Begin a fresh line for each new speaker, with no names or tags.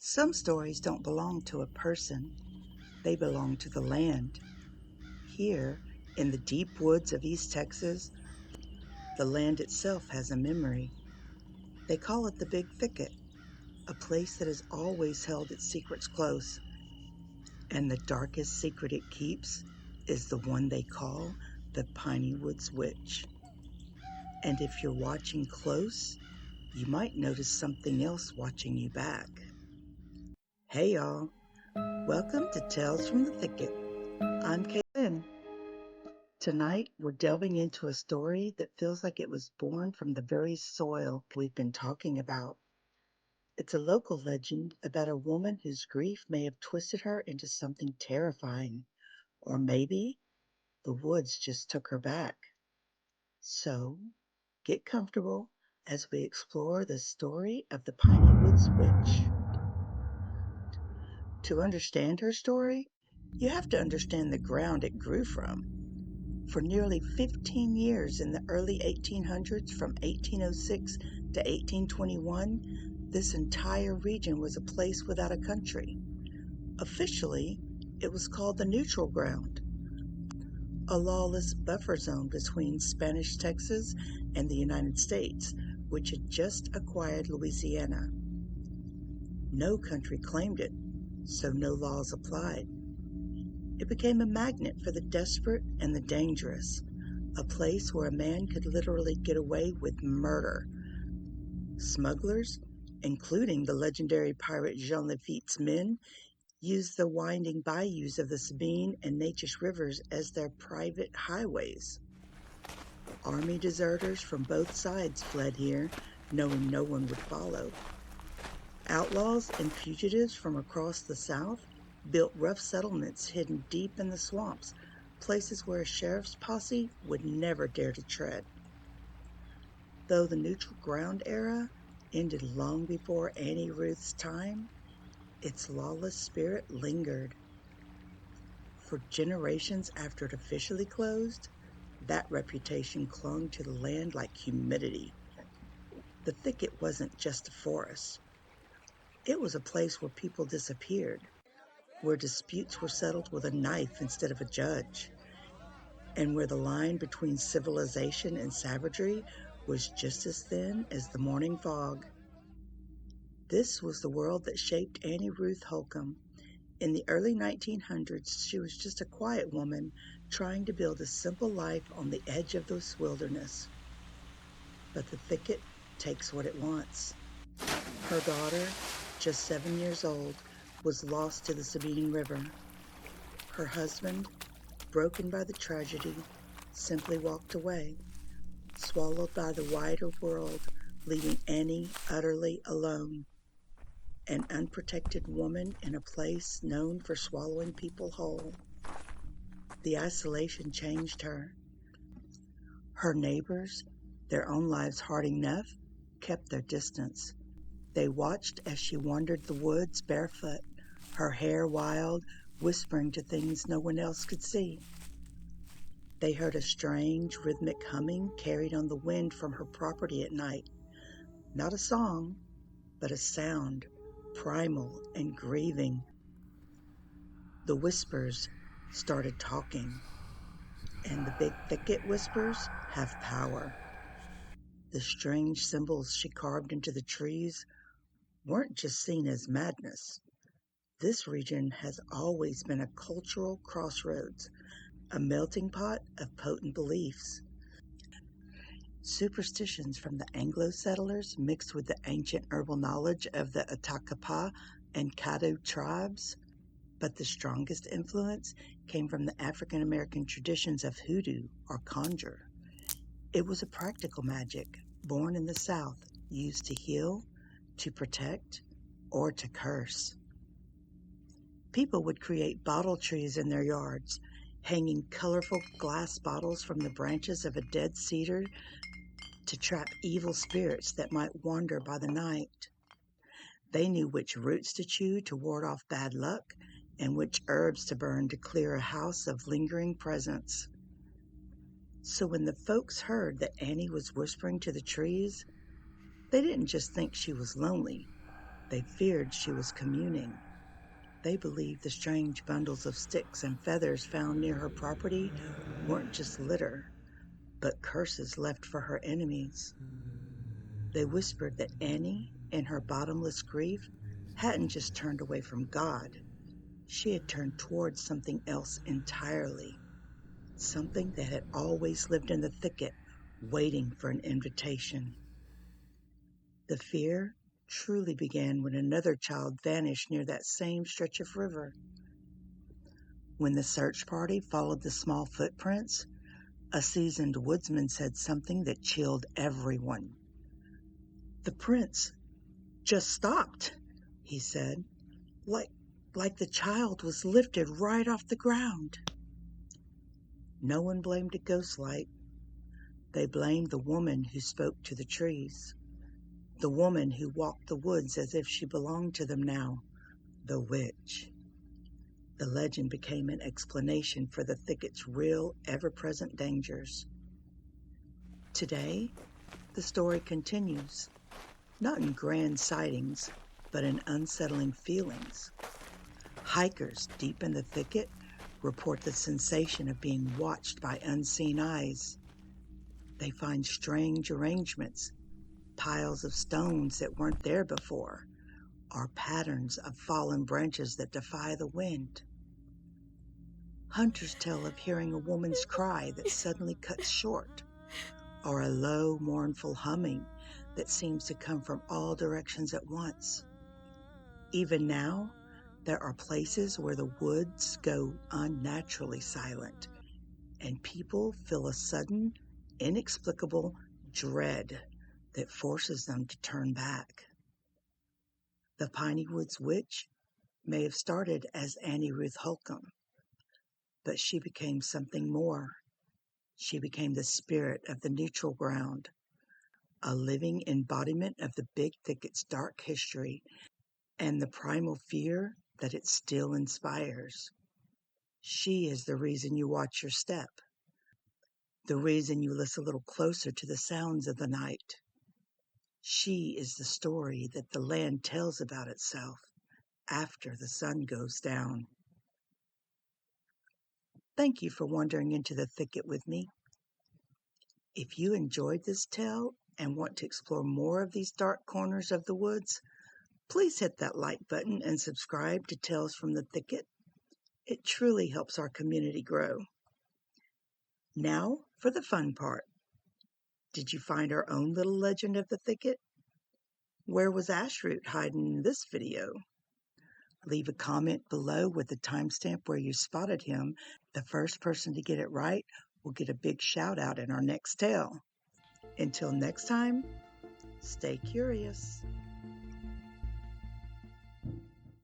Some stories don't belong to a person, they belong to the land. Here, in the deep woods of East Texas, the land itself has a memory. They call it the Big Thicket, a place that has always held its secrets close. And the darkest secret it keeps is the one they call the Pineywoods Witch. And if you're watching close, you might notice something else watching you back. Hey y'all, welcome to Tales from the Thicket. I'm Kaylin. Tonight, we're delving into a story that feels like it was born from the very soil we've been talking about. It's a local legend about a woman whose grief may have twisted her into something terrifying, or maybe the woods just took her back. So, get comfortable as we explore the story of the Pineywoods Witch. To understand her story, you have to understand the ground it grew from. For nearly 15 years in the early 1800s, from 1806 to 1821, this entire region was a place without a country. Officially, it was called the Neutral Ground, a lawless buffer zone between Spanish Texas and the United States, which had just acquired Louisiana. No country claimed it, so no laws applied. It became a magnet for the desperate and the dangerous, a place where a man could literally get away with murder. Smugglers, including the legendary pirate Jean Lafitte's men, used the winding bayous of the Sabine and Neches rivers as their private highways. Army deserters from both sides fled here, knowing no one would follow. Outlaws and fugitives from across the South built rough settlements hidden deep in the swamps, places where a sheriff's posse would never dare to tread. Though the Neutral Ground era ended long before Annie Ruth's time, its lawless spirit lingered. For generations after it officially closed, that reputation clung to the land like humidity. The thicket wasn't just a forest. It was a place where people disappeared, where disputes were settled with a knife instead of a judge, and where the line between civilization and savagery was just as thin as the morning fog. This was the world that shaped Annie Ruth Holcomb. In the early 1900s, she was just a quiet woman trying to build a simple life on the edge of this wilderness. But the thicket takes what it wants. Her daughter, just 7 years old, was lost to the Sabine River. Her husband, broken by the tragedy, simply walked away, swallowed by the wider world, leaving Annie utterly alone. An unprotected woman in a place known for swallowing people whole. The isolation changed her. Her neighbors, their own lives hard enough, kept their distance. They watched as she wandered the woods barefoot, her hair wild, whispering to things no one else could see. They heard a strange, rhythmic humming carried on the wind from her property at night. Not a song, but a sound, primal and grieving. The whispers started talking, and the Big Thicket whispers have power. The strange symbols she carved into the trees weren't just seen as madness. This region has always been a cultural crossroads, a melting pot of potent beliefs. Superstitions from the Anglo settlers mixed with the ancient herbal knowledge of the Atakapa and Caddo tribes. But the strongest influence came from the African American traditions of hoodoo or conjure. It was a practical magic, born in the South, used to heal, to protect, or to curse. People would create bottle trees in their yards, hanging colorful glass bottles from the branches of a dead cedar to trap evil spirits that might wander by the night. They knew which roots to chew to ward off bad luck and which herbs to burn to clear a house of lingering presence. So when the folks heard that Annie was whispering to the trees, they didn't just think she was lonely. They feared she was communing. They believed the strange bundles of sticks and feathers found near her property weren't just litter, but curses left for her enemies. They whispered that Annie, in her bottomless grief, hadn't just turned away from God. She had turned towards something else entirely, something that had always lived in the thicket, waiting for an invitation. The fear truly began when another child vanished near that same stretch of river. When the search party followed the small footprints, a seasoned woodsman said something that chilled everyone. "The prints just stopped," he said, like the child was lifted right off the ground. No one blamed a ghost light. They blamed the woman who spoke to the trees, the woman who walked the woods as if she belonged to them now, the witch. The legend became an explanation for the thicket's real, ever-present dangers. Today, the story continues, not in grand sightings, but in unsettling feelings. Hikers deep in the thicket report the sensation of being watched by unseen eyes. They find strange arrangements, piles of stones that weren't there before, or patterns of fallen branches that defy the wind. Hunters tell of hearing a woman's cry that suddenly cuts short, or a low, mournful humming that seems to come from all directions at once. Even now, there are places where the woods go unnaturally silent, and people feel a sudden, inexplicable dread that forces them to turn back. The Pineywoods Witch may have started as Annie Ruth Holcomb, but she became something more. She became the spirit of the neutral ground, a living embodiment of the Big Thicket's dark history and the primal fear that it still inspires. She is the reason you watch your step, the reason you listen a little closer to the sounds of the night. She is the story that the land tells about itself after the sun goes down. Thank you for wandering into the thicket with me. If you enjoyed this tale and want to explore more of these dark corners of the woods, please hit that like button and subscribe to Tales from the Thicket. It truly helps our community grow. Now for the fun part. Did you find our own little legend of the thicket? Where was Ashroot hiding in this video? Leave a comment below with the timestamp where you spotted him. The first person to get it right will get a big shout out in our next tale. Until next time, stay curious.